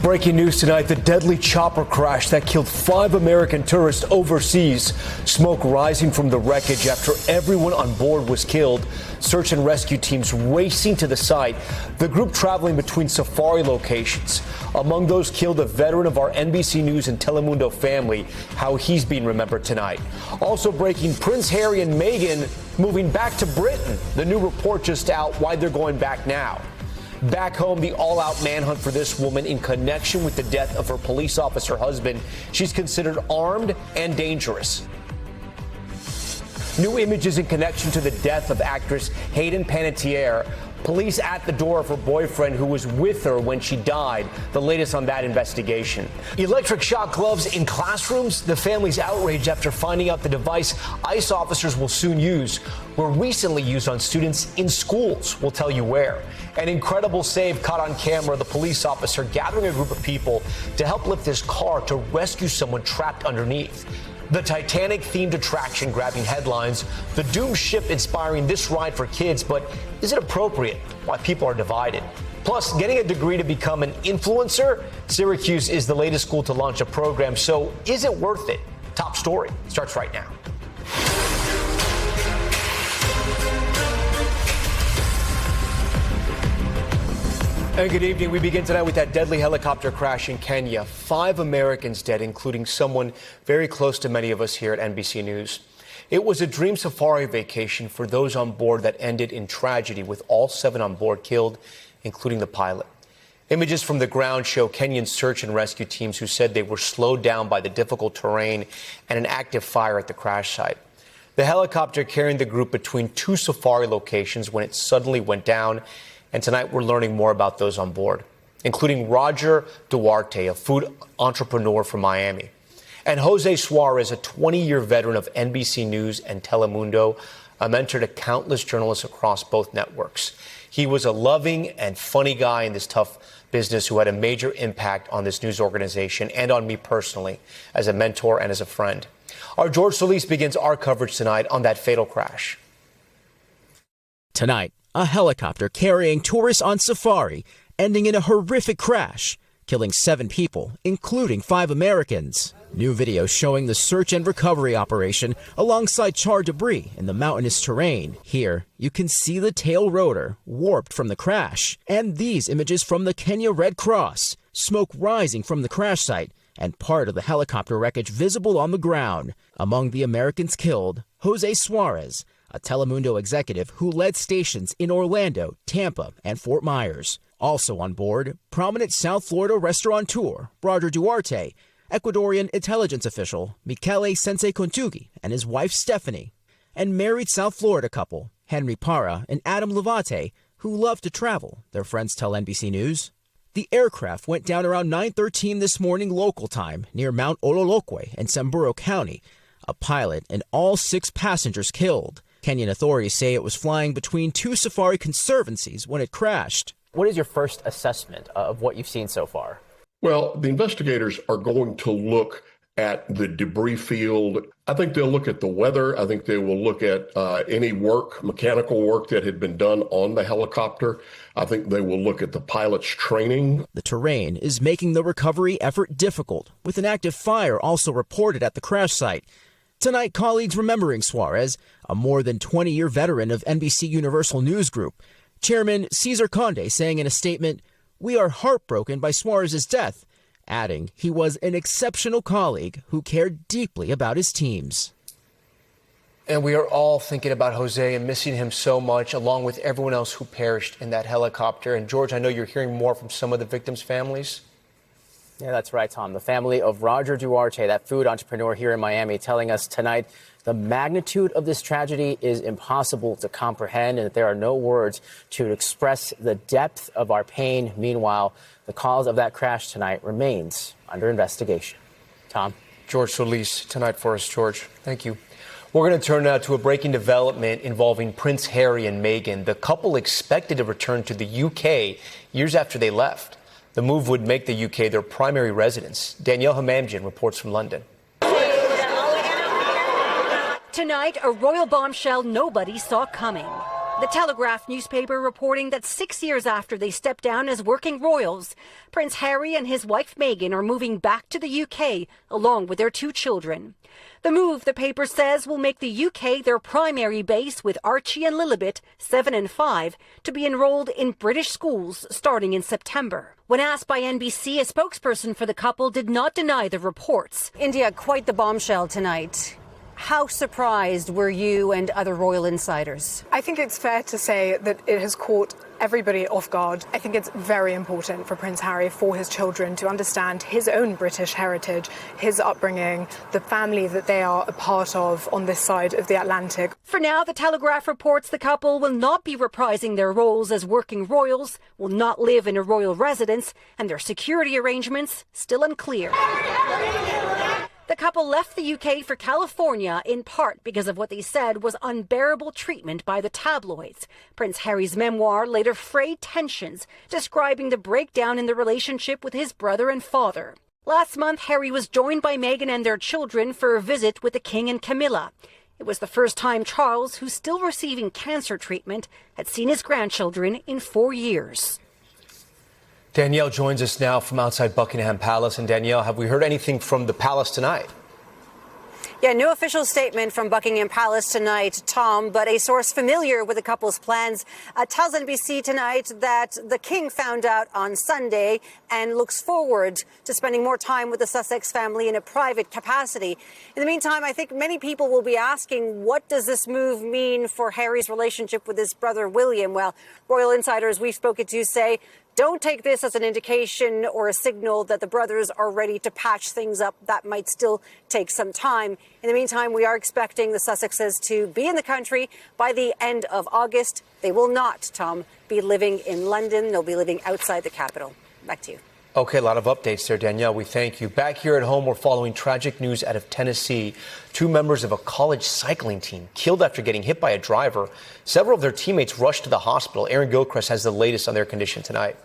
Breaking news tonight, the deadly chopper crash that killed 5 American tourists overseas. Smoke rising from the wreckage after everyone on board was killed. Search and rescue teams racing to the site. The group traveling between safari locations. Among those killed, a veteran of our NBC News and Telemundo family, how he's being remembered tonight. Also breaking, Prince Harry and Meghan moving back to Britain. The new report just out why they're going back now. Back home, the all-out manhunt for this woman in connection with the death of her police officer husband. She's considered armed and dangerous. New images in connection to the death of actress Hayden Panettiere. Police at the door of her boyfriend who was with her when she died. The latest on that investigation. Electric shock gloves in classrooms. The family's outraged after finding out the device ICE officers will soon use were recently used on students in schools. We'll tell you where. An incredible save caught on camera. The police officer gathering a group of people to help lift his car to rescue someone trapped underneath. The Titanic-themed attraction grabbing headlines. The doomed ship inspiring this ride for kids. But is it appropriate? Why people are divided. Plus, getting a degree to become an influencer. Syracuse is the latest school to launch a program. So is it worth it? Top story starts right now. And good evening. We begin tonight with that deadly helicopter crash in Kenya. 5 Americans dead, including someone very close to many of us here at NBC News. It was a dream safari vacation for those on board that ended in tragedy, with all 7 on board killed, including the pilot. Images from the ground show Kenyan search and rescue teams who said they were slowed down by the difficult terrain and an active fire at the crash site. The helicopter carrying the group between 2 safari locations when it suddenly went down. And tonight we're learning more about those on board, including Roger Duarte, a food entrepreneur from Miami, and Jose Suarez, a 20-year veteran of NBC News and Telemundo, a mentor to countless journalists across both networks. He was a loving and funny guy in this tough business who had a major impact on this news organization and on me personally as a mentor and as a friend. Our George Solis begins our coverage tonight on that fatal crash. Tonight, a helicopter carrying tourists on safari ending in a horrific crash, killing 7 people, including 5 Americans. New video showing the search and recovery operation alongside charred debris in the mountainous terrain. Here, you can see the tail rotor warped from the crash, and these images from the Kenya Red Cross, smoke rising from the crash site, and part of the helicopter wreckage visible on the ground. Among the Americans killed, Jose Suarez, a Telemundo executive who led stations in Orlando, Tampa, and Fort Myers. Also on board, prominent South Florida restaurateur Roger Duarte, Ecuadorian intelligence official Michele Sensei Kontugi and his wife Stephanie, and married South Florida couple Henry Parra and Adam Levate, who love to travel, their friends tell NBC News. The aircraft went down around 9:13 this morning local time near Mount Ololokwe in Samburu County. A pilot and all 6 passengers killed. Kenyan authorities say it was flying between 2 safari conservancies when it crashed. What is your first assessment of what you've seen so far? Well, the investigators are going to look at the debris field. I think they'll look at the weather. I think they will look at any work, mechanical work that had been done on the helicopter. I think they will look at the pilot's training. The terrain is making the recovery effort difficult, with an active fire also reported at the crash site. Tonight, colleagues remembering Suarez, a more than 20-year veteran of NBC Universal News Group. Chairman Cesar Conde saying in a statement, "We are heartbroken by Suarez's death," adding he was an exceptional colleague who cared deeply about his teams. And we are all thinking about Jose and missing him so much, along with everyone else who perished in that helicopter. And George, I know you're hearing more from some of the victims' families. Yeah, that's right, Tom. The family of Roger Duarte, that food entrepreneur here in Miami, telling us tonight the magnitude of this tragedy is impossible to comprehend and that there are no words to express the depth of our pain. Meanwhile, the cause of that crash tonight remains under investigation. Tom? George Solis tonight for us, George. Thank you. We're going to turn now to a breaking development involving Prince Harry and Meghan. The couple expected to return to the UK years after they left. The move would make the UK their primary residence. Danielle Hamamjian reports from London. Tonight, a royal bombshell nobody saw coming. The Telegraph newspaper reporting that 6 years after they stepped down as working royals, Prince Harry and his wife Meghan are moving back to the UK along with their 2 children. The move, the paper says, will make the UK their primary base, with Archie and Lilibet, 7 and 5, to be enrolled in British schools starting in September. When asked by NBC, a spokesperson for the couple did not deny the reports. India, quite the bombshell tonight. How surprised were you and other royal insiders? I think it's fair to say that it has caught everybody off guard. I think it's very important for Prince Harry, for his children, to understand his own British heritage, his upbringing, the family that they are a part of on this side of the Atlantic. For now, the Telegraph reports the couple will not be reprising their roles as working royals, will not live in a royal residence, and their security arrangements still unclear. The couple left the UK for California in part because of what they said was unbearable treatment by the tabloids. Prince Harry's memoir later frayed tensions, describing the breakdown in the relationship with his brother and father. Last month, Harry was joined by Meghan and their children for a visit with the King and Camilla. It was the first time Charles, who's still receiving cancer treatment, had seen his grandchildren in 4 years. Danielle joins us now from outside Buckingham Palace. And Danielle, have we heard anything from the palace tonight? Yeah, no official statement from Buckingham Palace tonight, Tom, but a source familiar with the couple's plans tells NBC tonight that the king found out on Sunday and looks forward to spending more time with the Sussex family in a private capacity. In the meantime, I think many people will be asking, what does this move mean for Harry's relationship with his brother William? Well, royal insiders we've spoken to say, don't take this as an indication or a signal that the brothers are ready to patch things up. That might still take some time. In the meantime, we are expecting the Sussexes to be in the country by the end of August. They will not, Tom, be living in London. They'll be living outside the capital. Back to you. Okay, a lot of updates there, Danielle. We thank you. Back here at home, we're following tragic news out of Tennessee. 2 members of a college cycling team killed after getting hit by a driver. Several of their teammates rushed to the hospital. Aaron Gilchrist has the latest on their condition tonight.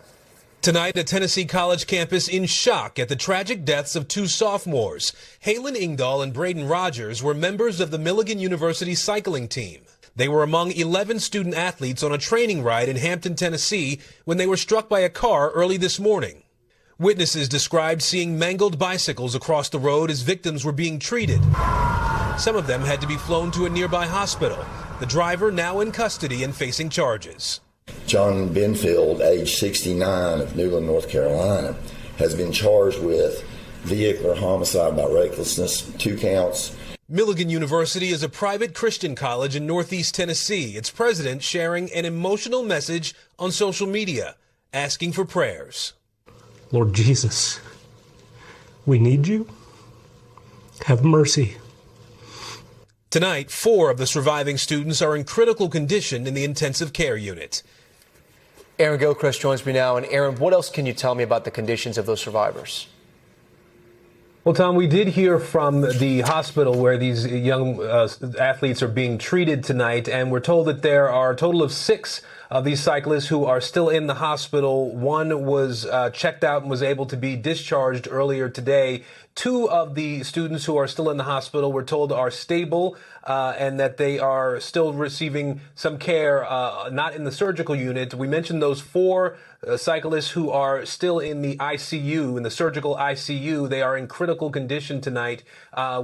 Tonight, a Tennessee college campus in shock at the tragic deaths of 2 sophomores. Halen Ingdahl and Braden Rogers were members of the Milligan University cycling team. They were among 11 student athletes on a training ride in Hampton, Tennessee, when they were struck by a car early this morning. Witnesses described seeing mangled bicycles across the road as victims were being treated. Some of them had to be flown to a nearby hospital. The driver now in custody and facing charges. John Benfield, age 69, of Newland, North Carolina, has been charged with vehicular homicide by recklessness, 2 counts. Milligan University is a private Christian college in Northeast Tennessee. Its president sharing an emotional message on social media, asking for prayers. Lord Jesus, we need you. Have mercy. Tonight, 4 of the surviving students are in critical condition in the intensive care unit. Aaron Gilchrist joins me now. And Aaron, what else can you tell me about the conditions of those survivors? Well, Tom, we did hear from the hospital where these young athletes are being treated tonight, and we're told that there are a total of 6 of these cyclists who are still in the hospital. 1 was checked out and was able to be discharged earlier today. 2 of the students who are still in the hospital, we're told, are stable and that they are still receiving some care, not in the surgical unit. We mentioned those 4 cyclists who are still in the ICU, in the surgical ICU. They are in critical condition tonight.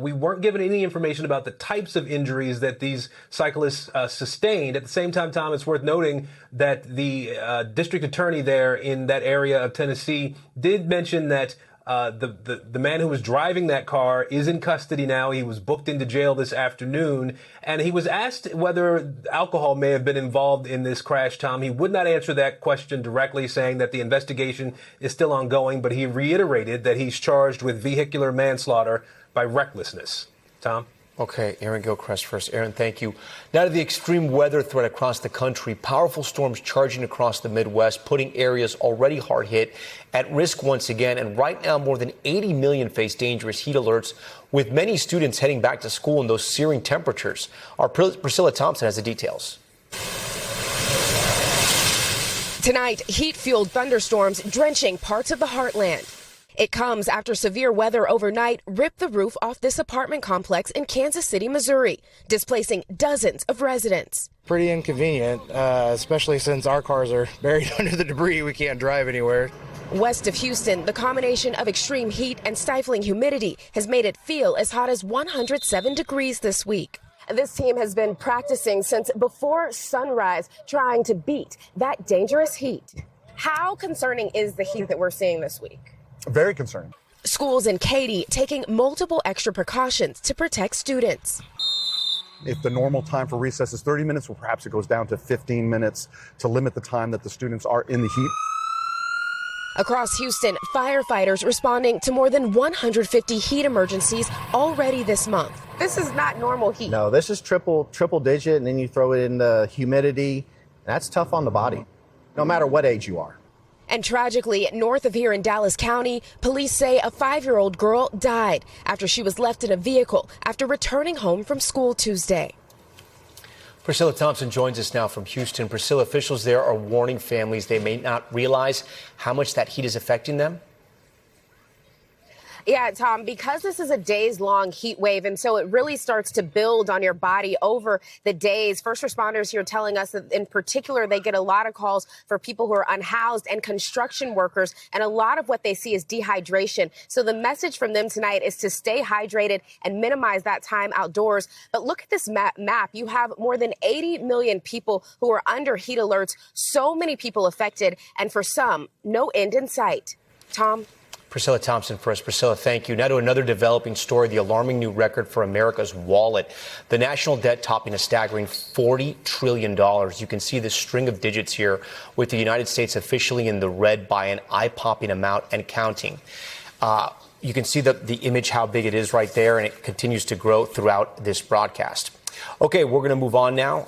We weren't given any information about the types of injuries that these cyclists sustained. At the same time, Tom, it's worth noting that the district attorney there in that area of Tennessee did mention that the man who was driving that car is in custody now. He was booked into jail this afternoon, and he was asked whether alcohol may have been involved in this crash, Tom. He would not answer that question directly, saying that the investigation is still ongoing, but he reiterated that he's charged with vehicular manslaughter by recklessness. Tom? Okay, Aaron Gilchrist first. Aaron, thank you. Now to the extreme weather threat across the country. Powerful storms charging across the Midwest, putting areas already hard hit at risk once again. And right now, more than 80 million face dangerous heat alerts, with many students heading back to school in those searing temperatures. Our Priscilla Thompson has the details. Tonight, heat-fueled thunderstorms drenching parts of the heartland. It comes after severe weather overnight ripped the roof off this apartment complex in Kansas City, Missouri, displacing dozens of residents. Pretty inconvenient, especially since our cars are buried under the debris. We can't drive anywhere. West of Houston, the combination of extreme heat and stifling humidity has made it feel as hot as 107 degrees this week. This team has been practicing since before sunrise, trying to beat that dangerous heat. How concerning is the heat that we're seeing this week? Very concerning. Schools in Katy taking multiple extra precautions to protect students. If the normal time for recess is 30 minutes, well, perhaps it goes down to 15 minutes to limit the time that the students are in the heat. Across Houston, firefighters responding to more than 150 heat emergencies already this month. This is not normal heat. No, this is triple digit, and then you throw it in the humidity. That's tough on the body, no matter what age you are. And tragically, north of here in Dallas County, police say a 5-year-old girl died after she was left in a vehicle after returning home from school Tuesday. Priscilla Thompson joins us now from Houston. Priscilla, officials there are warning families they may not realize how much that heat is affecting them. Yeah, Tom, because this is a days-long heat wave, and so it really starts to build on your body over the days. First responders here telling us that, in particular, they get a lot of calls for people who are unhoused and construction workers, and a lot of what they see is dehydration. So the message from them tonight is to stay hydrated and minimize that time outdoors. But look at this map. You have more than 80 million people who are under heat alerts, so many people affected, and for some, no end in sight. Tom? Priscilla Thompson for us. Priscilla, thank you. Now to another developing story, the alarming new record for America's wallet. The national debt topping a staggering $40 trillion. You can see the string of digits here with the United States officially in the red by an eye-popping amount and counting. You can see the image, how big it is right there, and it continues to grow throughout this broadcast. Okay, we're going to move on now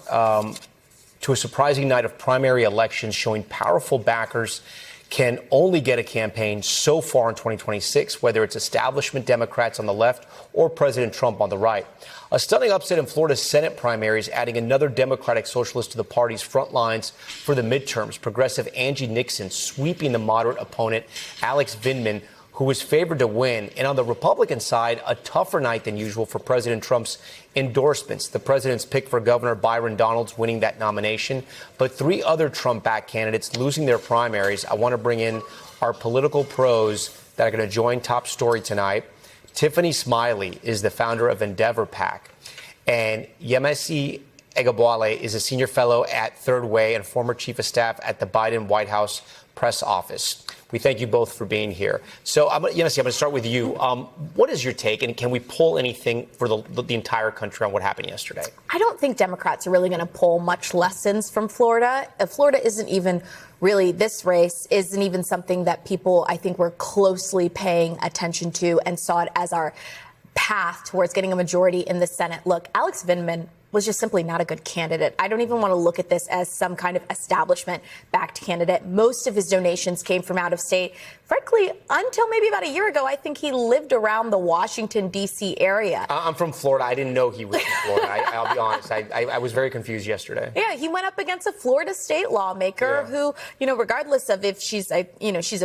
to a surprising night of primary elections showing powerful backers can only get a campaign so far in 2026, whether it's establishment Democrats on the left or President Trump on the right. A stunning upset in Florida's Senate primaries, adding another Democratic socialist to the party's front lines for the midterms. Progressive Angie Nixon sweeping the moderate opponent, Alex Vindman, who was favored to win. And on the Republican side, a tougher night than usual for President Trump's endorsements. The president's pick for Governor Byron Donalds winning that nomination, but 3 other Trump-backed candidates losing their primaries. I want to bring in our political pros that are going to join Top Story tonight. Tiffany Smiley is the founder of Endeavor PAC, and Yemisi Egbawale is a senior fellow at Third Way and former chief of staff at the Biden White House press office. We thank you both for being here. So, Yemisi, I'm going to start with you. What is your take, and can we pull anything for the entire country on what happened yesterday? I don't think Democrats are really going to pull much lessons from Florida. Florida isn't even really, this race isn't even something that people, I think, were closely paying attention to and saw it as our path towards getting a majority in the Senate. Look, Alex Vindman was just simply not a good candidate. I don't even want to look at this as some kind of establishment-backed candidate. Most of his donations came from out of state. Frankly, until maybe about a year ago, I think he lived around the Washington, D.C. area. I'm from Florida. I didn't know he was from Florida. I'll be honest. I was very confused yesterday. Yeah, he went up against a Florida state lawmaker who, regardless of if she's a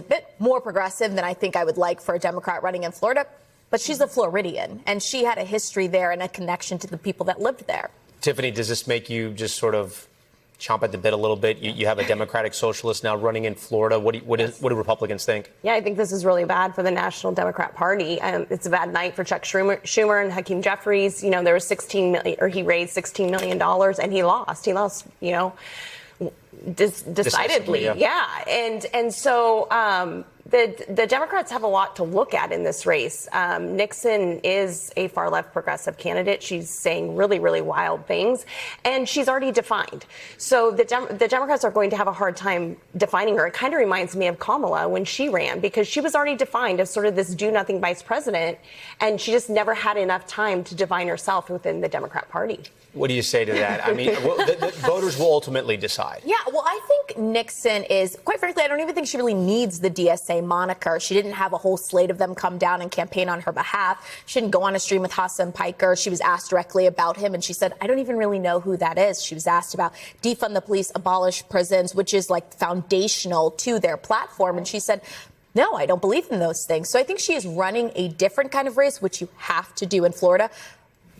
bit more progressive than I think I would like for a Democrat running in Florida, but she's a Floridian, and she had a history there and a connection to the people that lived there. Tiffany, does this make you just sort of chomp at the bit a little bit? You have a Democratic socialist now running in Florida. What do Republicans think? Yeah, I think this is really bad for the National Democrat Party. It's a bad night for Chuck Schumer and Hakeem Jeffries. There was he raised $16 million and he lost. He lost, decidedly. Yeah. And so the Democrats have a lot to look at in this race. Nixon is a far left progressive candidate. She's saying really, really wild things, and she's already defined. So the Democrats are going to have a hard time defining her. It kind of reminds me of Kamala when she ran, because she was already defined as sort of this do-nothing vice president, and she just never had enough time to define herself within the Democrat Party. What do you say to that? I mean, the voters will ultimately decide. Yeah, well, I think Nixon is, quite frankly, I don't even think she really needs the DSA moniker. She didn't have a whole slate of them come down and campaign on her behalf. She didn't go on a stream with Hassan Piker. She was asked directly about him, and she said, I don't even really know who that is. She was asked about defund the police, abolish prisons, which is like foundational to their platform. And she said, No, I don't believe in those things. So I think she is running a different kind of race, which you have to do in Florida.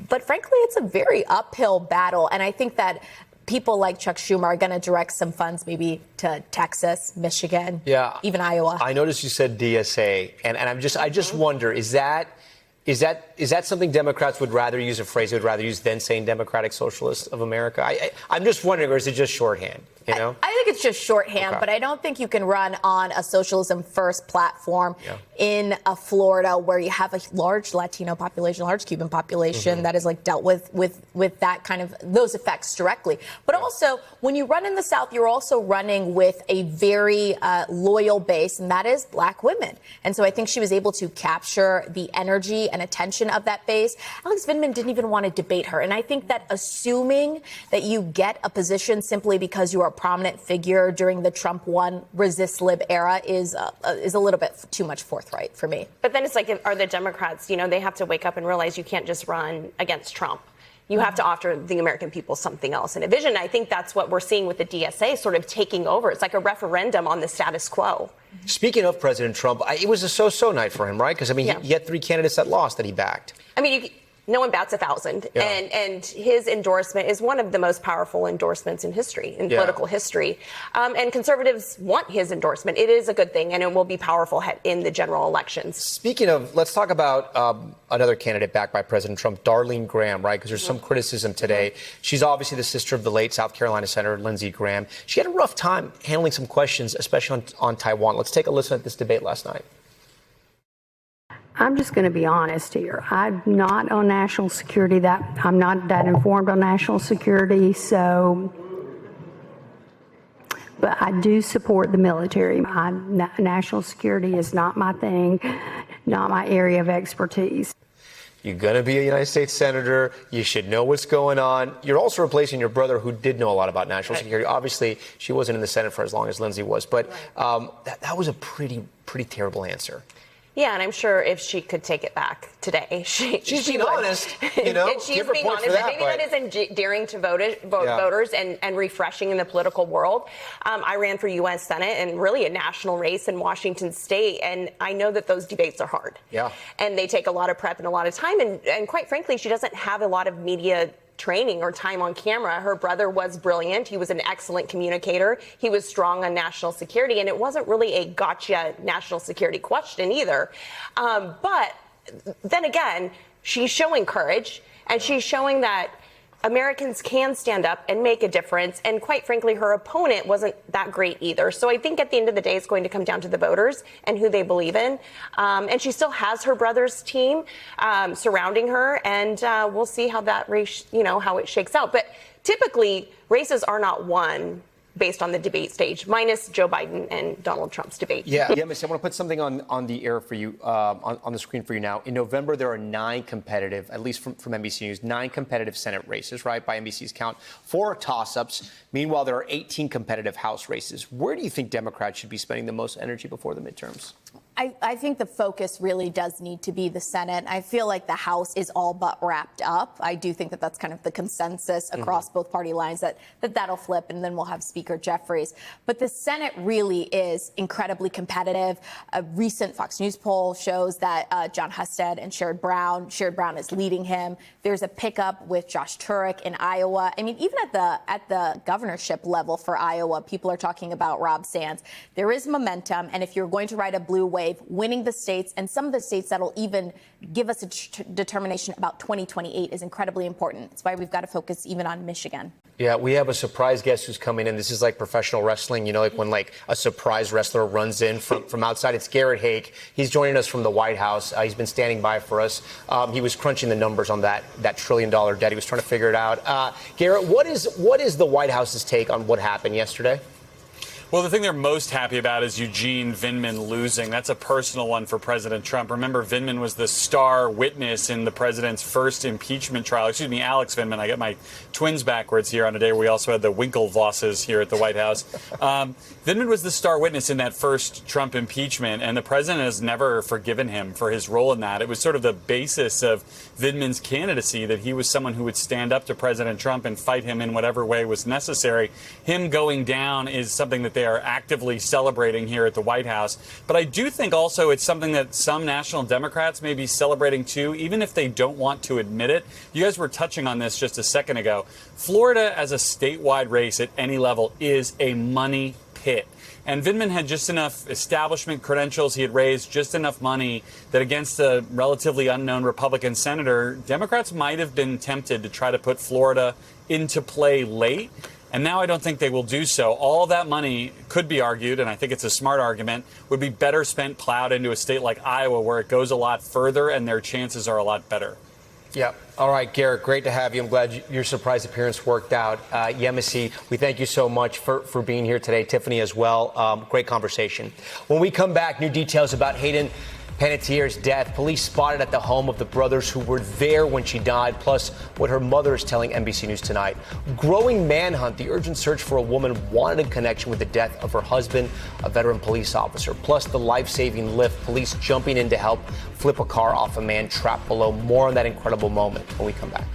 But frankly, it's a very uphill battle. And I think that people like Chuck Schumer are going to direct some funds maybe to Texas, Michigan, even Iowa. I noticed you said DSA, and I just wonder, is that something Democrats would rather use, a phrase they would rather use than saying Democratic Socialists of America? I'm just wondering, or is it just shorthand? You know? I think it's just shorthand, but I don't think you can run on a socialism first platform in Florida where you have a large Latino population, large Cuban population that is like dealt with that kind of those effects directly. But also, when you run in the South, you're also running with a very loyal base, and that is black women. And so I think she was able to capture the energy and attention of that base. Alex Vindman didn't even want to debate her. And I think that assuming that you get a position simply because you are a prominent figure during the Trump won resist lib era is a little bit too much forthright for me. But then it's like, are the Democrats, they have to wake up and realize you can't just run against Trump. You have to offer the American people something else in a vision. I think that's what we're seeing with the DSA sort of taking over. It's like a referendum on the status quo. Speaking of President Trump, it was a so-so night for him, right? Because, he had 3 candidates that lost that he backed. No one bats 1,000. Yeah. And his endorsement is one of the most powerful endorsements in history, in political history. And conservatives want his endorsement. It is a good thing, and it will be powerful in the general elections. Speaking of, let's talk about another candidate backed by President Trump, Darlene Graham, right? Because there's some criticism today. She's obviously the sister of the late South Carolina Senator Lindsey Graham. She had a rough time handling some questions, especially on Taiwan. Let's take a listen at this debate last night. I'm just going to be honest here. I'm not on national security. I'm not that informed on national security. But I do support the military. National security is not my thing, not my area of expertise. You're going to be a United States Senator. You should know what's going on. You're also replacing your brother, who did know a lot about national security. Obviously, she wasn't in the Senate for as long as Lindsey was. But that was a pretty terrible answer. Yeah, and I'm sure if she could take it back today, she's being honest. She's being honest. Maybe that is endearing to voters and refreshing in the political world. I ran for U.S. Senate and really a national race in Washington State, and I know that those debates are hard. Yeah, and they take a lot of prep and a lot of time, and quite frankly, she doesn't have a lot of media training or time on camera. Her brother was brilliant. He was an excellent communicator. He was strong on national security, and it wasn't really a gotcha national security question either. But then again, she's showing courage, and she's showing that Americans can stand up and make a difference. And quite frankly, her opponent wasn't that great either. So I think at the end of the day, it's going to come down to the voters and who they believe in. And she still has her brother's team surrounding her. And we'll see how that race, how it shakes out. But typically, races are not won based on the debate stage, minus Joe Biden and Donald Trump's debate. Yeah, Miss, I want to put something on the air for you, on the screen for you now. In November, there are 9 competitive, at least from NBC News, 9 competitive Senate races, right, by NBC's count, 4 toss-ups. Meanwhile, there are 18 competitive House races. Where do you think Democrats should be spending the most energy before the midterms? I think the focus really does need to be the Senate. I feel like the House is all but wrapped up. I do think that that's kind of the consensus across both party lines, that'll flip, and then we'll have Speaker Jeffries. But the Senate really is incredibly competitive. A recent Fox News poll shows that John Husted and Sherrod Brown is leading him. There's a pickup with Josh Turek in Iowa. I mean, even at the governorship level for Iowa, people are talking about Rob Sands. There is momentum, and if you're going to ride a blue wave, winning the states, and some of the states that'll even give us a determination about 2028 is incredibly important. That's why we've got to focus even on Michigan. Yeah, we have a surprise guest who's coming in. This is like professional wrestling, like when a surprise wrestler runs in from outside. It's Garrett Haake. He's joining us from the White House. He's been standing by for us. He was crunching the numbers on that $1 trillion debt. He was trying to figure it out. Garrett, what is the White House's take on what happened yesterday? Well, the thing they're most happy about is Eugene Vindman losing. That's a personal one for President Trump. Remember, Vindman was the star witness in the president's first impeachment trial. Excuse me, Alex Vindman. I get my twins backwards here on a day where we also had the Winklevosses here at the White House. Vindman was the star witness in that first Trump impeachment, and the president has never forgiven him for his role in that. It was sort of the basis of Vindman's candidacy, that he was someone who would stand up to President Trump and fight him in whatever way was necessary. Him going down is something that they are actively celebrating here at the White House. But I do think also it's something that some national Democrats may be celebrating too, even if they don't want to admit it. You guys were touching on this just a second ago. Florida as a statewide race at any level is a money pit. And Vindman had just enough establishment credentials. He had raised just enough money that against a relatively unknown Republican senator, Democrats might have been tempted to try to put Florida into play late. And now I don't think they will do so. All that money could be argued, and I think it's a smart argument, would be better spent plowed into a state like Iowa where it goes a lot further and their chances are a lot better. Yeah. All right, Garrett, great to have you. I'm glad your surprise appearance worked out. Yemisi, we thank you so much for being here today. Tiffany as well. Great conversation. When we come back, new details about Hayden Panettiere's death. Police spotted at the home of the brothers who were there when she died, plus what her mother is telling NBC News Tonight. Growing manhunt, the urgent search for a woman wanted in connection with the death of her husband, a veteran police officer, plus the life-saving lift, police jumping in to help flip a car off a man trapped below. More on that incredible moment when we come back.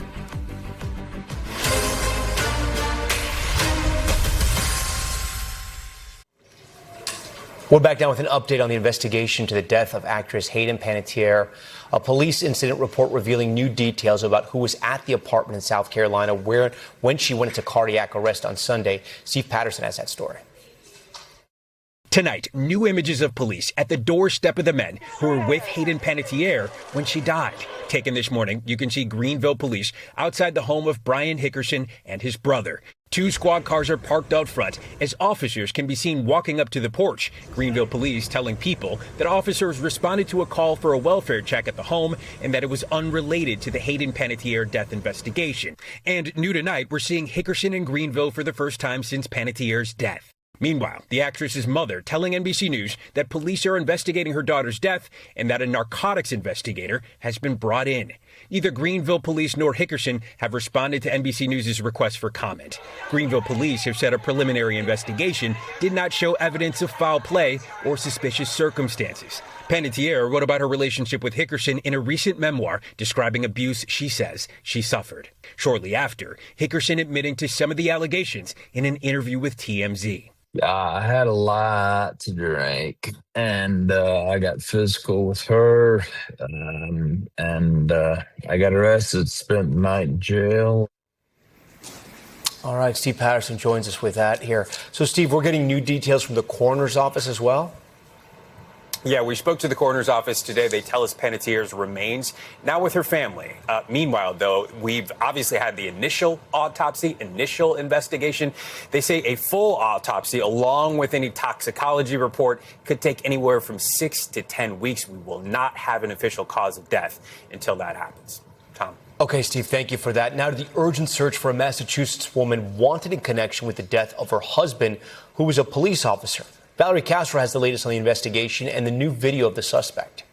We're back down with an update on the investigation to the death of actress Hayden Panettiere. A police incident report revealing new details about who was at the apartment in South Carolina when she went into cardiac arrest on Sunday. Steve Patterson has that story. Tonight, new images of police at the doorstep of the men who were with Hayden Panettiere when she died. Taken this morning, you can see Greenville police outside the home of Brian Hickerson and his brother. 2 squad cars are parked out front as officers can be seen walking up to the porch. Greenville police telling people that officers responded to a call for a welfare check at the home and that it was unrelated to the Hayden Panettiere death investigation. And new tonight, we're seeing Hickerson in Greenville for the first time since Panettiere's death. Meanwhile, the actress's mother telling NBC News that police are investigating her daughter's death and that a narcotics investigator has been brought in. Neither Greenville police nor Hickerson have responded to NBC News' request for comment. Greenville police have said a preliminary investigation did not show evidence of foul play or suspicious circumstances. Panettiere wrote about her relationship with Hickerson in a recent memoir describing abuse she says she suffered. Shortly after, Hickerson admitting to some of the allegations in an interview with TMZ. I had a lot to drink, and I got physical with her, and I got arrested, spent the night in jail. All right, Steve Patterson joins us with that here. So, Steve, we're getting new details from the coroner's office as well? Yeah, we spoke to the coroner's office today. They tell us Panettiere's remains now with her family. Meanwhile, though, we've obviously had the initial autopsy, initial investigation. They say a full autopsy, along with any toxicology report, could take anywhere from 6 to 10 weeks. We will not have an official cause of death until that happens. Tom. Okay, Steve, thank you for that. Now to the urgent search for a Massachusetts woman wanted in connection with the death of her husband, who was a police officer. Valerie Castro has the latest on the investigation and the new video of the suspect.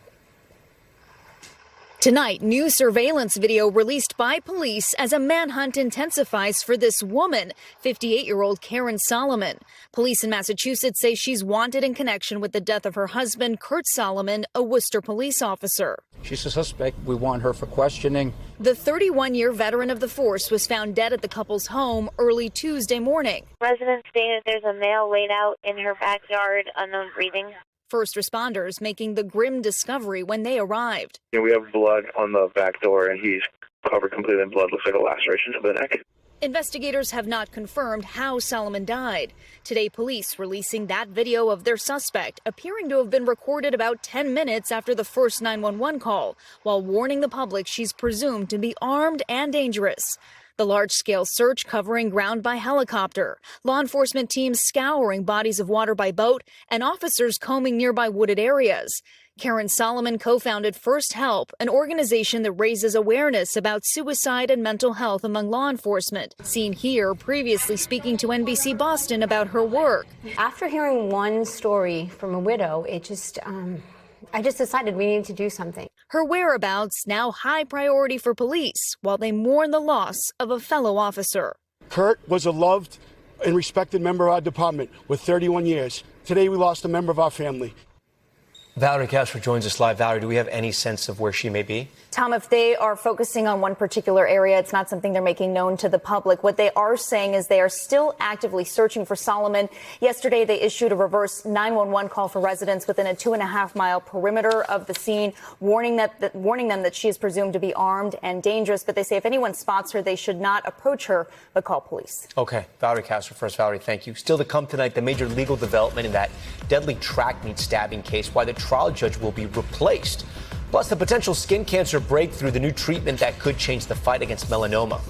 Tonight, new surveillance video released by police as a manhunt intensifies for this woman, 58-year-old Karen Solomon. Police in Massachusetts say she's wanted in connection with the death of her husband, Kurt Solomon, a Worcester police officer. She's a suspect. We want her for questioning. The 31-year veteran of the force was found dead at the couple's home early Tuesday morning. Residents stated there's a male laid out in her backyard, unknown breathing. First responders making the grim discovery when they arrived. We have blood on the back door, and he's covered completely in blood. Looks like a laceration to the neck. Investigators have not confirmed how Solomon died. Today, police releasing that video of their suspect, appearing to have been recorded about 10 minutes after the first 911 call, while warning the public she's presumed to be armed and dangerous. The large-scale search covering ground by helicopter, law enforcement teams scouring bodies of water by boat, and officers combing nearby wooded areas. Karen Solomon co-founded First Help, an organization that raises awareness about suicide and mental health among law enforcement. Seen here, previously speaking to NBC Boston about her work. After hearing one story from a widow, I just decided we needed to do something. Her whereabouts now high priority for police while they mourn the loss of a fellow officer. Kurt was a loved and respected member of our department with 31 years. Today we lost a member of our family. Valerie Castro joins us live. Valerie, do we have any sense of where she may be? Tom, if they are focusing on one particular area, it's not something they're making known to the public. What they are saying is they are still actively searching for Solomon. Yesterday, they issued a reverse 911 call for residents within a 2.5-mile perimeter of the scene, warning them that she is presumed to be armed and dangerous. But they say if anyone spots her, they should not approach her, but call police. Okay, Valerie Castro first. Valerie, thank you. Still to come tonight, the major legal development in that deadly track meet stabbing case, why the trial judge will be replaced. Plus, the potential skin cancer breakthrough, the new treatment that could change the fight against melanoma.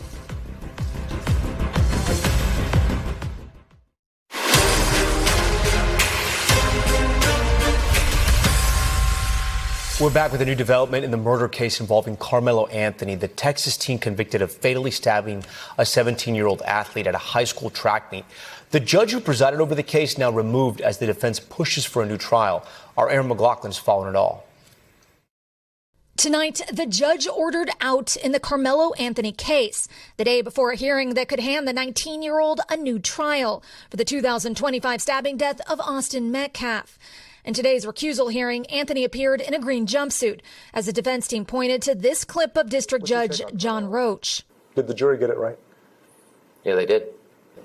We're back with a new development in the murder case involving Carmelo Anthony, the Texas teen convicted of fatally stabbing a 17-year-old athlete at a high school track meet. The judge who presided over the case now removed as the defense pushes for a new trial. Our Aaron McLaughlin's following it all. Tonight, the judge ordered out in the Carmelo Anthony case, the day before a hearing that could hand the 19-year-old a new trial for the 2025 stabbing death of Austin Metcalf. In today's recusal hearing, Anthony appeared in a green jumpsuit as the defense team pointed to this clip of District Judge John Roach. Did the jury get it right? Yeah, they did.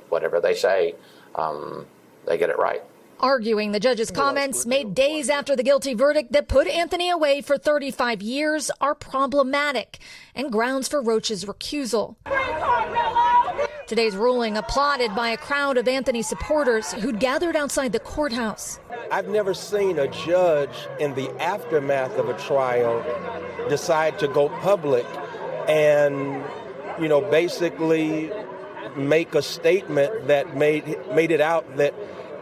Whatever they say, they get it right. Arguing the judge's comments made days after the guilty verdict that put Anthony away for 35 years are problematic and grounds for Roach's recusal. Today's ruling applauded by a crowd of Anthony supporters who'd gathered outside the courthouse. I've never seen a judge in the aftermath of a trial decide to go public and, basically make a statement that made it out that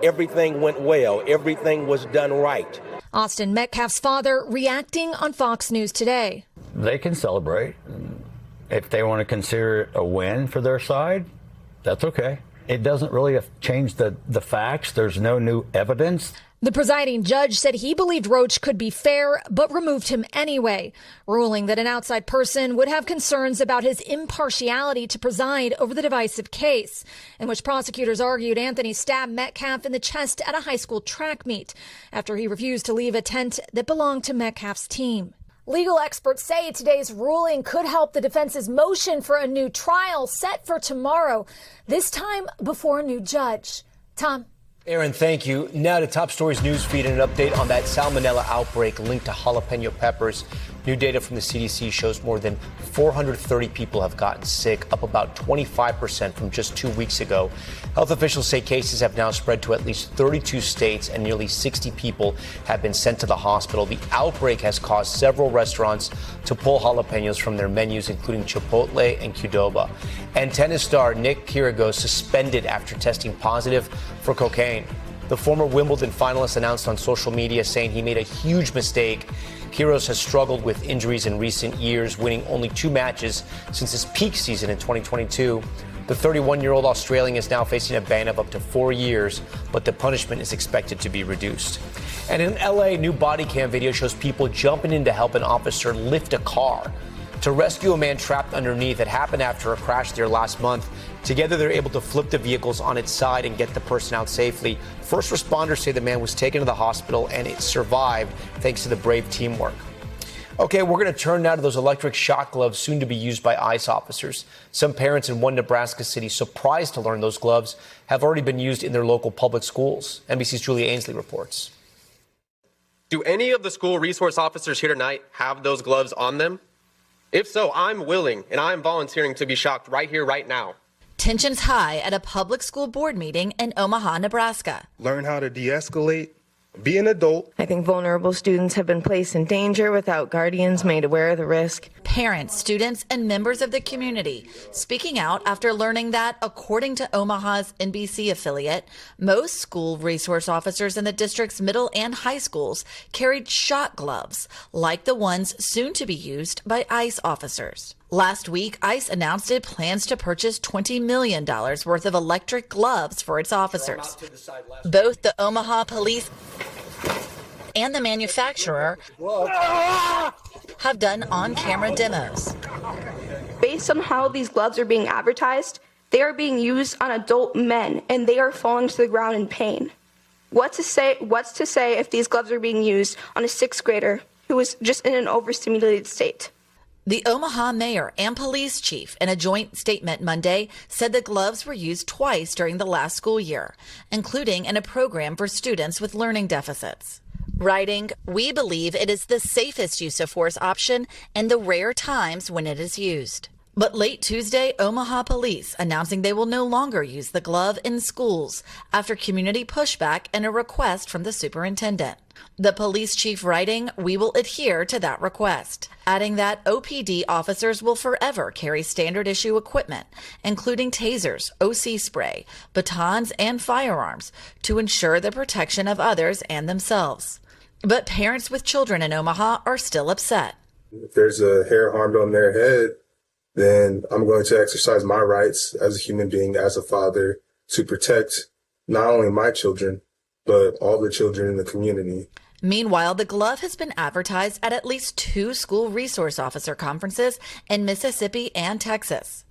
everything went well, everything was done right. Austin Metcalf's father reacting on Fox News today. They can celebrate. If they want to consider it a win for their side, that's okay. It doesn't really change the facts. There's no new evidence. The presiding judge said he believed Roach could be fair, but removed him anyway, ruling that an outside person would have concerns about his impartiality to preside over the divisive case, in which prosecutors argued Anthony stabbed Metcalf in the chest at a high school track meet after he refused to leave a tent that belonged to Metcalf's team. Legal experts say today's ruling could help the defense's motion for a new trial set for tomorrow, this time before a new judge. Tom. Aaron, thank you. Now to Top Stories news feed and an update on that salmonella outbreak linked to jalapeno peppers. New data from the CDC shows more than 430 people have gotten sick, up about 25% from just 2 weeks ago. Health officials say cases have now spread to at least 32 states and nearly 60 people have been sent to the hospital. The outbreak has caused several restaurants to pull jalapenos from their menus, including Chipotle and Qdoba. And tennis star Nick Kyrgios suspended after testing positive for cocaine. The former Wimbledon finalist announced on social media saying he made a huge mistake. Kyrgios has struggled with injuries in recent years, winning only 2 matches since his peak season in 2022. The 31-year-old Australian is now facing a ban of up to 4 years, but the punishment is expected to be reduced. And in L.A., new body cam video shows people jumping in to help an officer lift a car to rescue a man trapped underneath. It happened after a crash there last month. Together, they're able to flip the vehicles on its side and get the person out safely. First responders say the man was taken to the hospital and it survived thanks to the brave teamwork. Okay, we're going to turn now to those electric shock gloves soon to be used by ICE officers. Some parents in one Nebraska city surprised to learn those gloves have already been used in their local public schools. NBC's Julia Ainsley reports. Do any of the school resource officers here tonight have those gloves on them? If so, I'm willing and I'm volunteering to be shocked right here, right now. Tensions high at a public school board meeting in Omaha, Nebraska. Learn how to de-escalate, be an adult. I think vulnerable students have been placed in danger without guardians made aware of the risk. Parents, students, and members of the community speaking out after learning that, according to Omaha's NBC affiliate, most school resource officers in the district's middle and high schools carried shock gloves, like the ones soon to be used by ICE officers. Last week, ICE announced it plans to purchase $20 million worth of electric gloves for its officers. Both the Omaha police and the manufacturer have done on-camera demos. Based on how these gloves are being advertised, they are being used on adult men, and they are falling to the ground in pain. What's to say if these gloves are being used on a 6th grader who was just in an overstimulated state? The Omaha mayor and police chief, in a joint statement Monday, said the gloves were used twice during the last school year, including in a program for students with learning deficits. Writing, "We believe it is the safest use of force option in the rare times when it is used." But late Tuesday, Omaha police announcing they will no longer use the glove in schools after community pushback and a request from the superintendent. The police chief writing, "We will adhere to that request," adding that OPD officers will forever carry standard issue equipment, including tasers, OC spray, batons, and firearms to ensure the protection of others and themselves. But parents with children in Omaha are still upset. If there's a hair harmed on their head, then I'm going to exercise my rights as a human being, as a father, to protect not only my children, but all the children in the community. Meanwhile, the glove has been advertised at least 2 school resource officer conferences in Mississippi and Texas.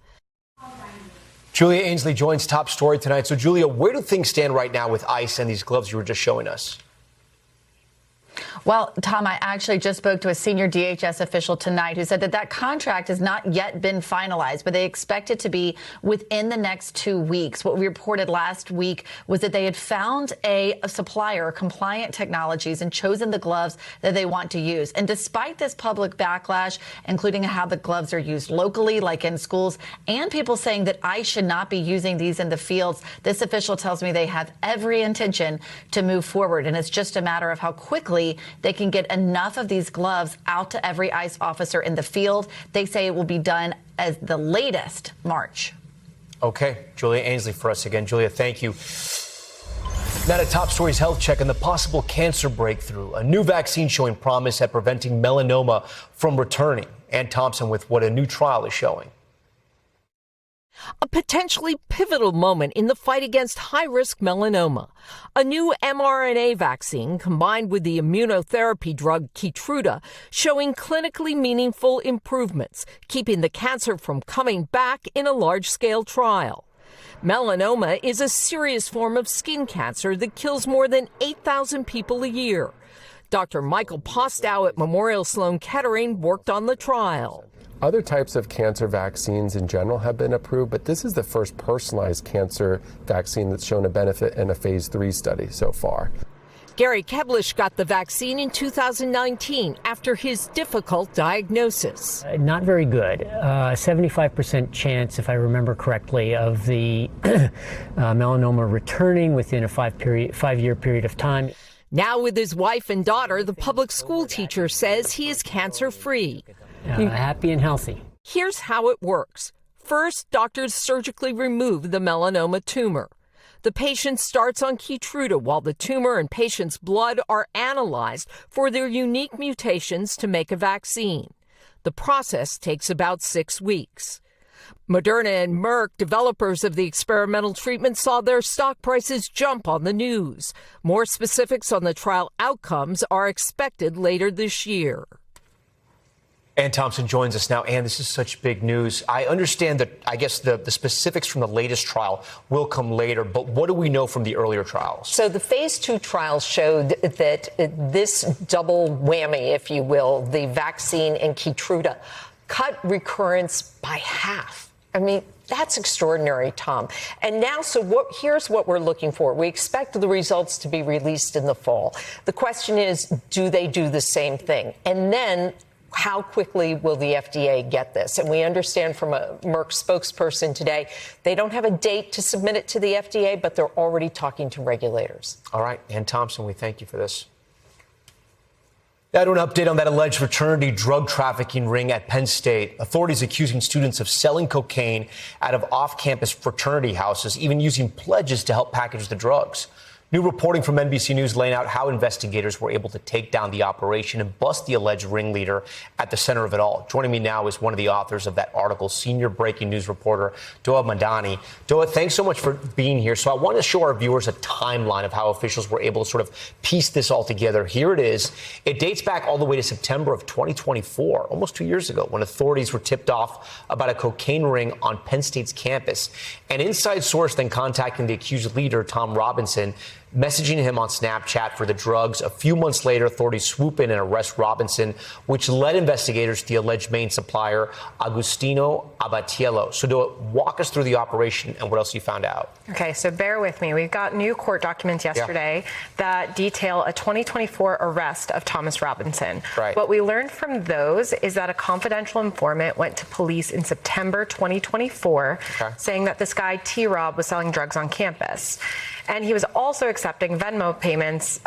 Julia Ainsley joins Top Story tonight. So, Julia, where do things stand right now with ICE and these gloves you were just showing us? Well, Tom, I actually just spoke to a senior DHS official tonight who said that contract has not yet been finalized, but they expect it to be within the next 2 weeks. What we reported last week was that they had found a supplier, Compliant Technologies, and chosen the gloves that they want to use. And despite this public backlash, including how the gloves are used locally, like in schools, and people saying that ICE should not be using these in the fields, this official tells me they have every intention to move forward. And it's just a matter of how quickly they can get enough of these gloves out to every ICE officer in the field. They say it will be done as the latest March. Okay, Julia Ainsley for us again. Julia, thank you. Now to Top Story's health check and the possible cancer breakthrough. A new vaccine showing promise at preventing melanoma from returning. Ann Thompson with what a new trial is showing. A potentially pivotal moment in the fight against high-risk melanoma. A new mRNA vaccine combined with the immunotherapy drug Keytruda showing clinically meaningful improvements, keeping the cancer from coming back in a large-scale trial. Melanoma is a serious form of skin cancer that kills more than 8,000 people a year. Dr. Michael Postow at Memorial Sloan Kettering worked on the trial. Other types of cancer vaccines in general have been approved, but this is the first personalized cancer vaccine that's shown a benefit in a phase 3 study so far. Gary Keblish got the vaccine in 2019 after his difficult diagnosis. Not very good. 75% chance, if I remember correctly, of the melanoma returning within a 5-year period of time. Now with his wife and daughter, the public school teacher says he is cancer-free. Happy and healthy. Here's how it works. First, doctors surgically remove the melanoma tumor. The patient starts on Keytruda while the tumor and patient's blood are analyzed for their unique mutations to make a vaccine. The process takes about 6 weeks. Moderna and Merck, developers of the experimental treatment, saw their stock prices jump on the news. More specifics on the trial outcomes are expected later this year. Ann Thompson joins us now. Ann, this is such big news. I understand that, I guess, the specifics from the latest trial will come later, but what do we know from the earlier trials? So the phase 2 trials showed that this double whammy, if you will, the vaccine and Keytruda, cut recurrence by half. I mean, that's extraordinary, Tom. And now, here's what we're looking for. We expect the results to be released in the fall. The question is, do they do the same thing? And then, how quickly will the FDA get this? And we understand from a Merck spokesperson today, they don't have a date to submit it to the FDA, but they're already talking to regulators. All right, Ann Thompson, we thank you for this. Now to an update on that alleged fraternity drug trafficking ring at Penn State. Authorities accusing students of selling cocaine out of off-campus fraternity houses, even using pledges to help package the drugs. New reporting from NBC News laying out how investigators were able to take down the operation and bust the alleged ringleader at the center of it all. Joining me now is one of the authors of that article, senior breaking news reporter Doa Madani. Doa, thanks so much for being here. So I want to show our viewers a timeline of how officials were able to sort of piece this all together. Here it is. It dates back all the way to September of 2024, almost 2 years ago, when authorities were tipped off about a cocaine ring on Penn State's campus. An inside source then contacting the accused leader, Tom Robinson, messaging him on Snapchat for the drugs. A few months later, authorities swoop in and arrest Robinson, which led investigators to the alleged main supplier, Agustino Abatiello. So walk us through the operation and what else you found out. Okay, so bear with me. We've got new court documents yesterday that detail a 2024 arrest of Thomas Robinson. Right. What we learned from those is that a confidential informant went to police in September 2024, saying that this guy, T-Rob, was selling drugs on campus. And he was also accepting Venmo payments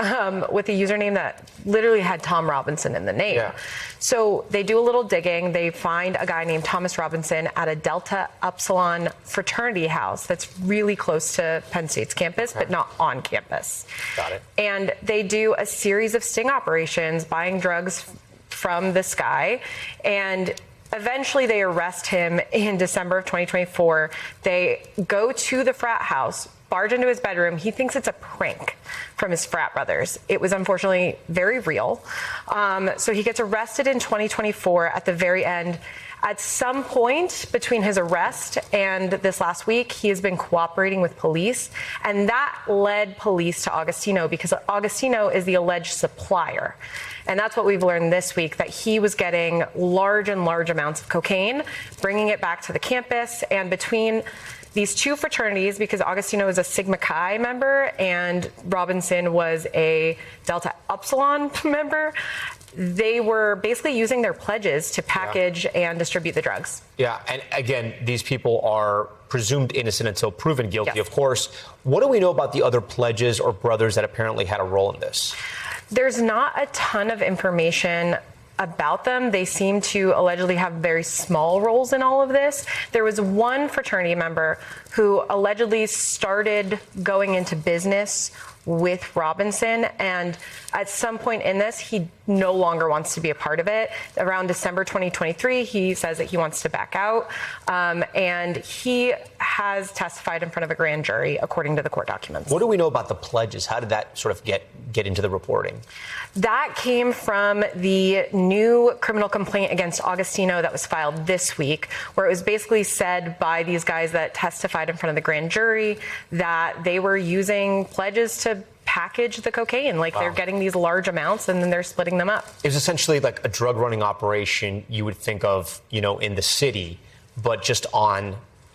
with a username that literally had Tom Robinson in the name. Yeah. So they do a little digging. They find a guy named Thomas Robinson at a Delta Upsilon fraternity house that's really close to Penn State's campus, but not on campus. Got it. And they do a series of sting operations, buying drugs from this guy. And eventually they arrest him in December of 2024. They go to the frat house, barge into his bedroom. He thinks it's a prank from his frat brothers. It was unfortunately very real. So he gets arrested in 2024 at the very end. At some point between his arrest and this last week, he has been cooperating with police. And that led police to Agustino because Agustino is the alleged supplier. And that's what we've learned this week, that he was getting large amounts of cocaine, bringing it back to the campus. And between these two fraternities, because Agustino is a Sigma Chi member and Robinson was a Delta Upsilon member, they were basically using their pledges to package and distribute the drugs. Yeah, and again, these people are presumed innocent until proven guilty, of course. What do we know about the other pledges or brothers that apparently had a role in this? There's not a ton of information about them. They seem to allegedly have very small roles in all of this. There was one fraternity member who allegedly started going into business with Robinson, and at some point in this, he no longer wants to be a part of it. Around December 2023, he says that he wants to back out, and he has testified in front of a grand jury, according to the court documents. What do we know about the pledges? How did that sort of get into the reporting? That came from the new criminal complaint against Agustino that was filed this week, where it was basically said by these guys that testified in front of the grand jury that they were using pledges to package the cocaine. Like they're getting these large amounts and then they're splitting them up. It was essentially like a drug running operation you would think of, in the city, but just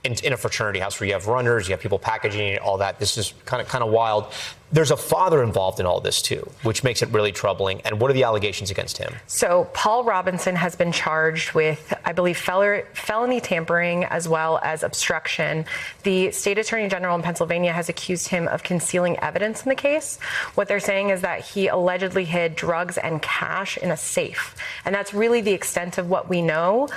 in a fraternity house where you have runners, you have people packaging it, all that. This is kind of wild. There's a father involved in all this, too, which makes it really troubling. And what are the allegations against him? So Paul Robinson has been charged with, I believe, felony tampering as well as obstruction. The state attorney general in Pennsylvania has accused him of concealing evidence in the case. What they're saying is that he allegedly hid drugs and cash in a safe. And that's really the extent of what we know.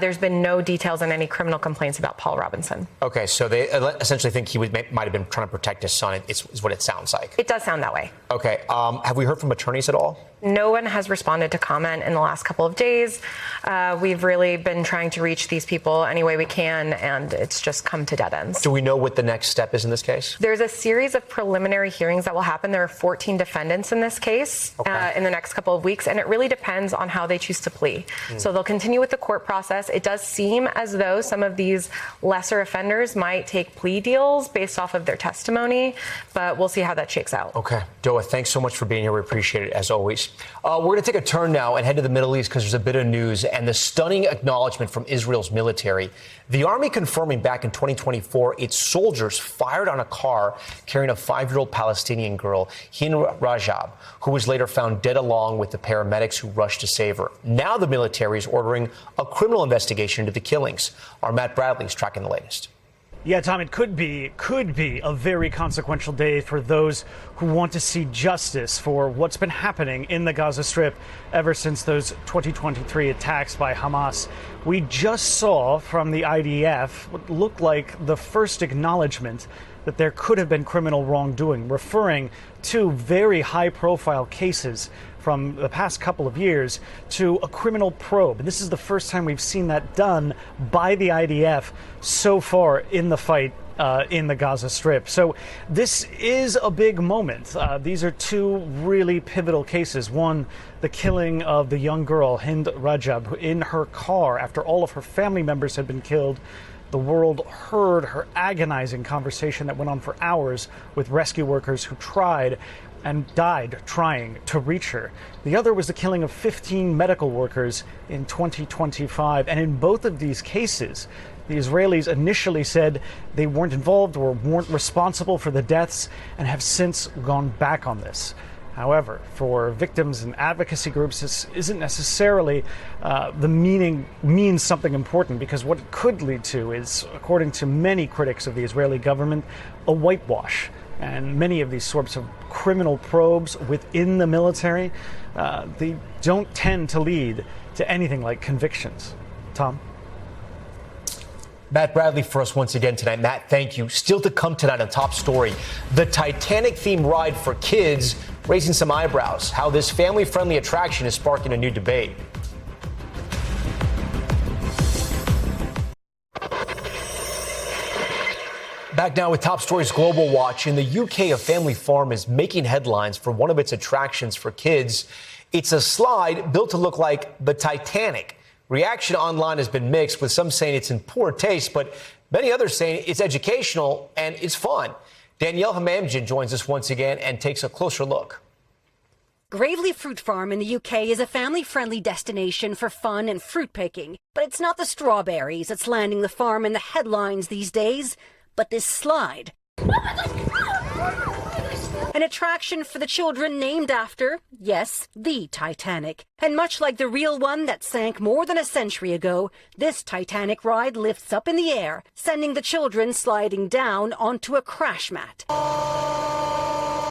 There's been no details on any criminal complaints about Paul Robinson. Okay, so they essentially think he might have been trying to protect his son, is what it sounds like. It does sound that way. Okay. Have we heard from attorneys at all? No one has responded to comment in the last couple of days. We've really been trying to reach these people any way we can, and it's just come to dead ends. Do we know what the next step is in this case? There's a series of preliminary hearings that will happen. There are 14 defendants in this case in the next couple of weeks, and it really depends on how they choose to plea. So they'll continue with the court process. It does seem as though some of these lesser offenders might take plea deals based off of their testimony, but we'll see how that shakes out. Okay. Doa, thanks so much for being here. We appreciate it, as always. We're going to take a turn now and head to the Middle East because there's a bit of news and the stunning acknowledgement from Israel's military. The army confirming back in 2024 its soldiers fired on a car carrying a 5-year-old Palestinian girl, Hin Rajab, who was later found dead along with the paramedics who rushed to save her. Now the military is ordering a criminal investigation into the killings. Our Matt Bradley is tracking the latest. Yeah, Tom, it could be a very consequential day for those who want to see justice for what's been happening in the Gaza Strip ever since those 2023 attacks by Hamas. We just saw from the IDF what looked like the first acknowledgement that there could have been criminal wrongdoing, referring to very high-profile cases from the past couple of years to a criminal probe. And this is the first time we've seen that done by the IDF so far in the fight in the Gaza Strip. So this is a big moment. These are two really pivotal cases. One, the killing of the young girl, Hind Rajab, in her car after all of her family members had been killed. The world heard her agonizing conversation that went on for hours with rescue workers who tried and died trying to reach her. The other was the killing of 15 medical workers in 2025. And in both of these cases, the Israelis initially said they weren't involved or weren't responsible for the deaths and have since gone back on this. However, for victims and advocacy groups, this isn't necessarily means something important, because what it could lead to is, according to many critics of the Israeli government, a whitewash. And many of these sorts of criminal probes within the military, they don't tend to lead to anything like convictions. Tom? Matt Bradley for us once again tonight. Matt, thank you. Still to come tonight on Top Story, the Titanic-themed ride for kids raising some eyebrows. How this family-friendly attraction is sparking a new debate. Back now with Top Story's Global Watch. In the UK, a family farm is making headlines for one of its attractions for kids. It's a slide built to look like the Titanic. Reaction online has been mixed, with some saying it's in poor taste, but many others saying it's educational and it's fun. Danielle Hamamjian joins us once again and takes a closer look. Gravely Fruit Farm in the UK is a family-friendly destination for fun and fruit picking. But it's not the strawberries that's landing the farm in the headlines these days, but this slide. An attraction for the children named after, yes, the Titanic. And much like the real one that sank more than a century ago, this Titanic ride lifts up in the air, sending the children sliding down onto a crash mat.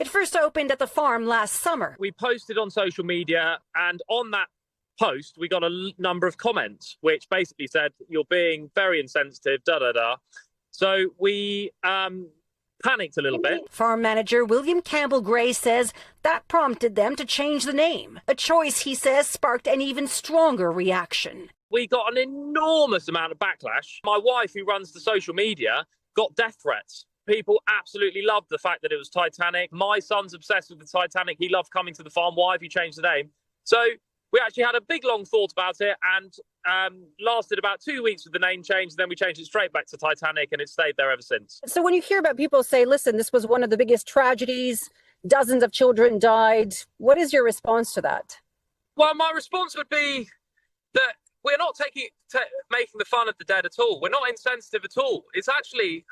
It first opened at the farm last summer. We posted on social media, and on that post, we got a number of comments, which basically said, "You're being very insensitive, da-da-da." So we panicked a little bit. Farm manager William Campbell Gray says that prompted them to change the name. A choice, he says, sparked an even stronger reaction. We got an enormous amount of backlash. My wife, who runs the social media, got death threats. People absolutely loved the fact that it was Titanic. My son's obsessed with the Titanic. He loved coming to the farm. Why have you changed the name? So we actually had a big, long thought about it, and lasted about 2 weeks with the name change. Then we changed it straight back to Titanic, and it's stayed there ever since. So when you hear about people say, listen, this was one of the biggest tragedies, dozens of children died, what is your response to that? Well, my response would be that we're not making the fun of the dead at all. We're not insensitive at all. It's actually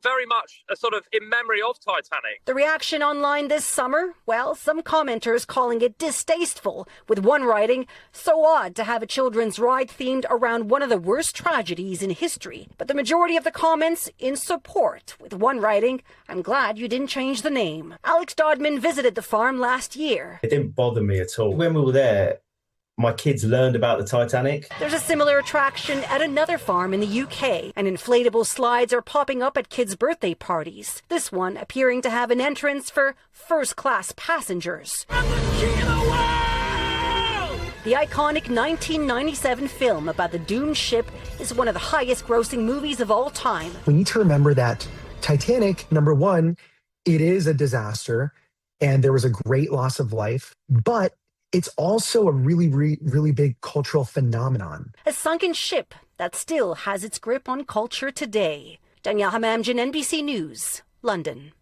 very much a sort of in memory of Titanic. The reaction online this summer? Well, some commenters calling it distasteful, with one writing, "So odd to have a children's ride themed around one of the worst tragedies in history." But the majority of the comments in support, with one writing, "I'm glad you didn't change the name." Alex Dodman visited the farm last year. It didn't bother me at all. When we were there, my kids learned about the Titanic. There's a similar attraction at another farm in the UK, and inflatable slides are popping up at kids' birthday parties. This one appearing to have an entrance for first-class passengers. The iconic 1997 film about the doomed ship is one of the highest-grossing movies of all time. We need to remember that Titanic, number one, it is a disaster, and there was a great loss of life, but it's also a really big cultural phenomenon. A sunken ship that still has its grip on culture today. Danielle Hamamjian, NBC News, London.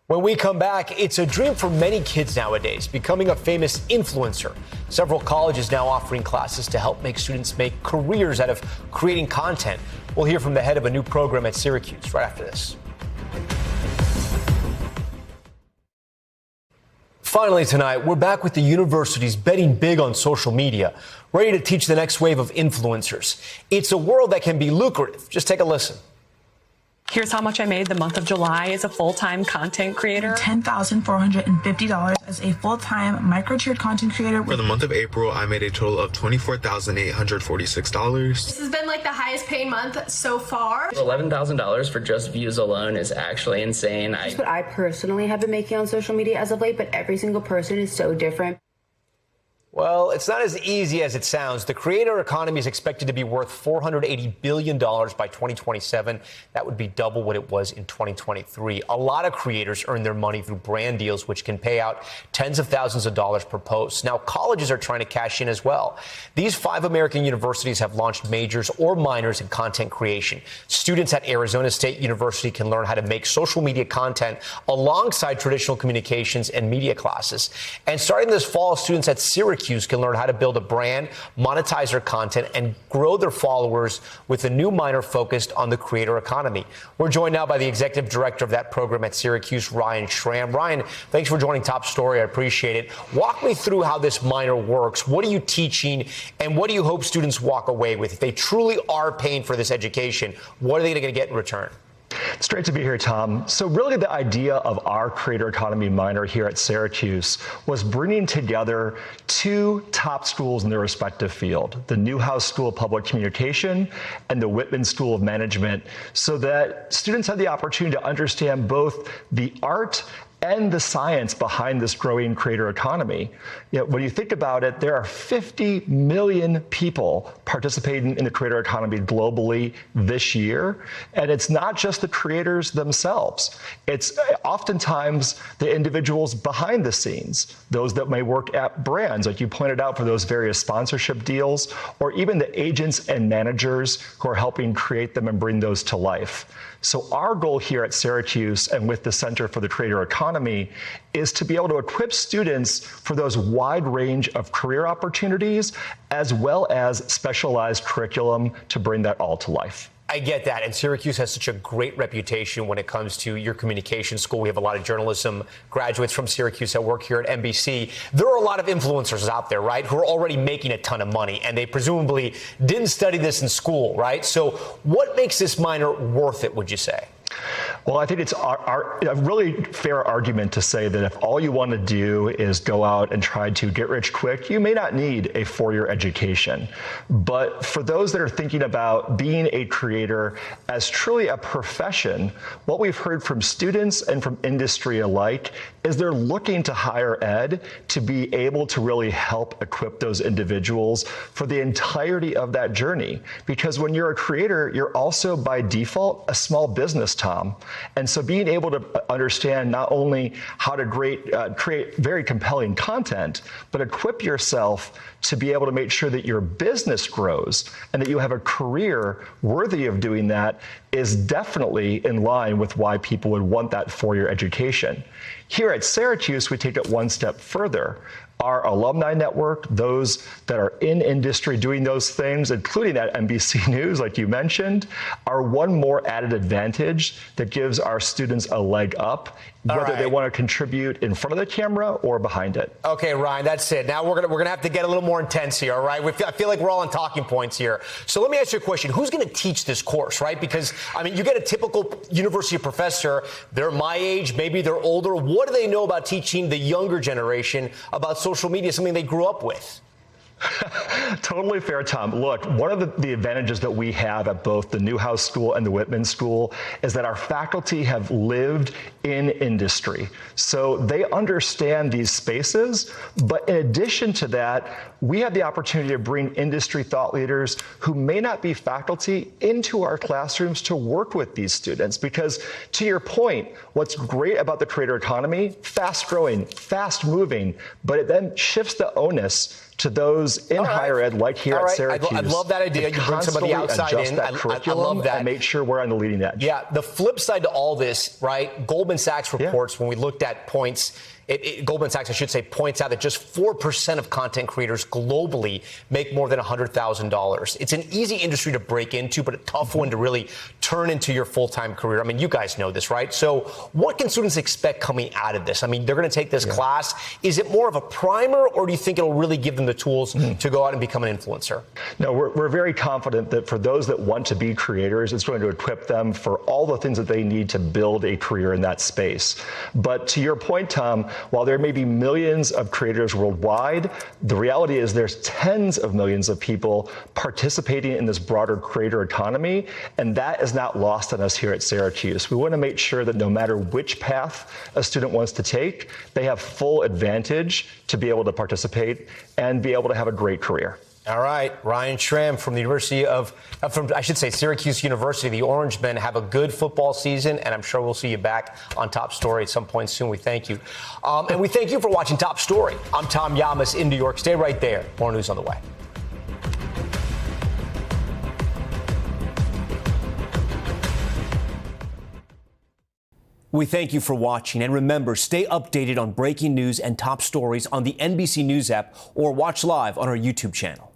When we come back, it's a dream for many kids nowadays, becoming a famous influencer. Several colleges now offering classes to help make students make careers out of creating content. We'll hear from the head of a new program at Syracuse right after this. Finally tonight, we're back with the universities betting big on social media, ready to teach the next wave of influencers. It's a world that can be lucrative. Just take a listen. Here's how much I made the month of July as a full-time content creator. $10,450 as a full-time micro-tiered content creator. For the month of April, I made a total of $24,846. This has been like the highest paying month so far. $11,000 for just views alone is actually insane. That's what I personally have been making on social media as of late, but every single person is so different. Well, it's not as easy as it sounds. The creator economy is expected to be worth $480 billion by 2027. That would be double what it was in 2023. A lot of creators earn their money through brand deals, which can pay out tens of thousands of dollars per post. Now, colleges are trying to cash in as well. These 5 American universities have launched majors or minors in content creation. Students at Arizona State University can learn how to make social media content alongside traditional communications and media classes. And starting this fall, students at Syracuse can learn how to build a brand, monetize their content, and grow their followers with a new minor focused on the creator economy. We're joined now by the executive director of that program at Syracuse, Ryan Schramm. Ryan, thanks for joining Top Story. I appreciate it. Walk me through how this minor works. What are you teaching, and what do you hope students walk away with? If they truly are paying for this education, what are they going to get in return? It's great to be here, Tom. So really the idea of our creator economy minor here at Syracuse was bringing together 2 top schools in their respective field, the Newhouse School of Public Communication and the Whitman School of Management, so that students had the opportunity to understand both the art and the science behind this growing creator economy. Yet when you think about it, there are 50 million people participating in the creator economy globally this year. And it's not just the creators themselves. It's oftentimes the individuals behind the scenes, those that may work at brands, like you pointed out, for those various sponsorship deals, or even the agents and managers who are helping create them and bring those to life. So our goal here at Syracuse and with the Center for the Creator Economy is to be able to equip students for those wide range of career opportunities, as well as specialized curriculum to bring that all to life. I get that. And Syracuse has such a great reputation when it comes to your communication school. We have a lot of journalism graduates from Syracuse that work here at NBC. There are a lot of influencers out there, right, who are already making a ton of money, and they presumably didn't study this in school, right? So what makes this minor worth it, would you say? Well, I think it's a really fair argument to say that if all you want to do is go out and try to get rich quick, you may not need a 4-year education. But for those that are thinking about being a creator as truly a profession, what we've heard from students and from industry alike is they're looking to higher ed to be able to really help equip those individuals for the entirety of that journey. Because when you're a creator, you're also by default a small business, Tom. And so being able to understand not only how to create very compelling content, but equip yourself to be able to make sure that your business grows and that you have a career worthy of doing that is definitely in line with why people would want that 4-year education. Here at Syracuse, we take it one step further. Our alumni network, those that are in industry doing those things, including at NBC News, like you mentioned, are one more added advantage that gives our students a leg up, whether they want to contribute in front of the camera or behind it. Okay, Ryan, that's it. Now we're gonna have to get a little more intense here, all right? I feel like we're all on talking points here. So let me ask you a question. Who's going to teach this course, right? Because, I mean, you get a typical university professor. They're my age, maybe they're older. What do they know about teaching the younger generation about social media, something they grew up with? Totally fair, Tom. Look, one of the advantages that we have at both the Newhouse School and the Whitman School is that our faculty have lived in industry. So they understand these spaces. But in addition to that, we have the opportunity to bring industry thought leaders who may not be faculty into our classrooms to work with these students. Because to your point, what's great about the creator economy, fast growing, fast moving, but it then shifts the onus to those in higher ed, like here at Syracuse. I love that idea. You bring somebody outside in. I love that. And make sure we're on the leading edge. Yeah, the flip side to all this, right? Goldman Sachs reports when we looked at points. Goldman Sachs, I should say, points out that just 4% of content creators globally make more than $100,000. It's an easy industry to break into, but a tough one to really turn into your full-time career. I mean, you guys know this, right? So what can students expect coming out of this? I mean, they're going to take this class. Is it more of a primer, or do you think it'll really give them the tools to go out and become an influencer? No, we're very confident that for those that want to be creators, it's going to equip them for all the things that they need to build a career in that space. But to your point, Tom, while there may be millions of creators worldwide, the reality is there's tens of millions of people participating in this broader creator economy, and that is not lost on us here at Syracuse. We want to make sure that no matter which path a student wants to take, they have full advantage to be able to participate and be able to have a great career. All right, Ryan Schramm from the Syracuse University. The Orange Men have a good football season, and I'm sure we'll see you back on Top Story at some point soon. We thank you. And we thank you for watching Top Story. I'm Tom Llamas in New York. Stay right there. More news on the way. We thank you for watching, and remember, stay updated on breaking news and top stories on the NBC News app or watch live on our YouTube channel.